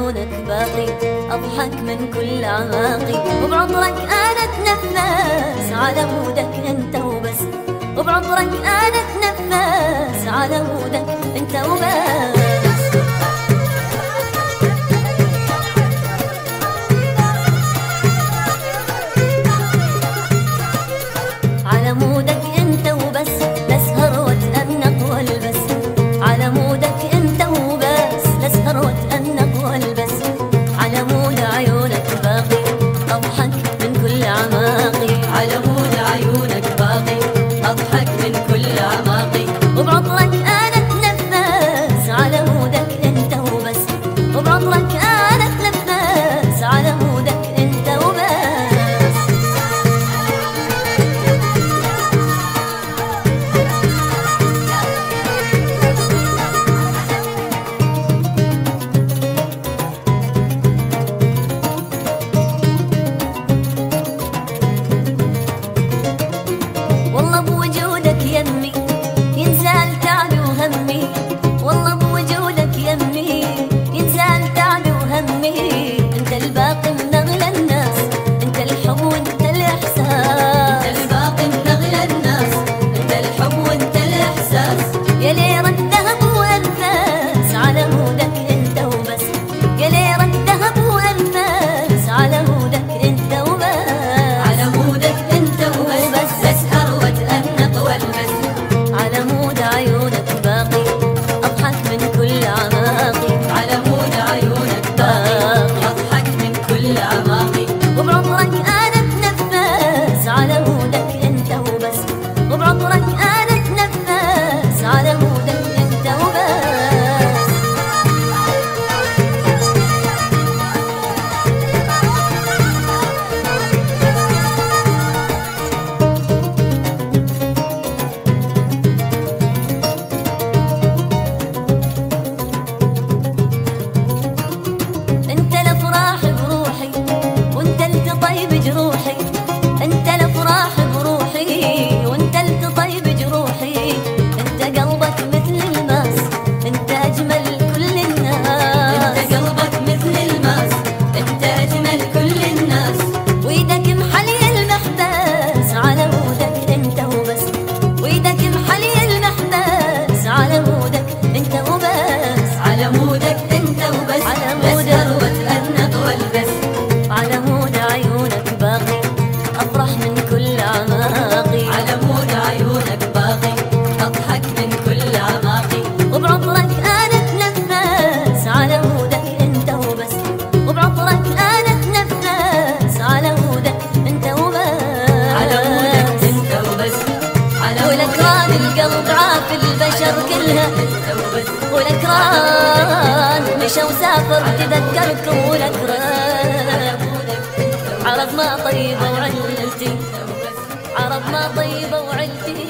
عيونك باقي أضحك من كل أعماقي، وبعطرك أنا أتنفس على مودك أنت وبس، وبعطرك أنا أتنفس على مودك أنت وبس. على مودك أنت وبس لأسهر وأتأنق والبس، على مودك أنت وبس لأسهر وأتأنق والبس، على مود عيونك باقي أضحك من كل أعماقي، على مود عيونك باقي أضحك من كل أعماقي، وبعطرك أنا أتنفس على مودك أنت وبس، وبعطرك أنا أتنفس على مودك أنت وبس. والله بوجودك يمي ينزال تعبي وهمي، والله بوجودك يمي ينزال تعبي وهمي، انت الباقي من اغلى الناس، انت الحب وانت الاحساس، انت الباقي من اغلى الناس، انت الحب وانت الاحساس، يا ليرة الذهب وانفاس على مودك انت وبس، يا ليرة الذهب وانفاس على مودك انت وبس، على مودك انت وبس اسهر واتأنق والبس، على مود عيونك باقي اضحك من كل اعماقي، على مود عيونك باقي اضحك من كل اعماقي، وبعطرك انا اتنفس على مودك انت وبس، وبعطرك انا اتنفس على مودك انت وبس. انت الافراح بروحي وانت التطيب جروحي، انت الافراح بروحي وانت التطيب جروحي، انت قلبك مثل الماس انت اجمل كل الناس، انت قلبك مثل الماس انت اجمل كل الناس، وايدك محلي المحبس على مودك انت وبس، وايدك محلي المحبس على مودك انت وبس، على مودك انت وبس، على مودك واتأنق والبس، على مود عيونك باقي افرح من كل اعماقي، على مود عيونك باقي اضحك من كل اعماقي، وبعطرك انا اتنفس على مودك انت وبس، وبعطرك انا اتنفس على مودك انت وبس، على مودك انت وبس، على ولكران القلب عافي البشر كلها انت وبس، ولكران مشى وسافر تذكركم ولكران، عرب ما طيبة وعلتي، عرب ما طيبة وعلتي.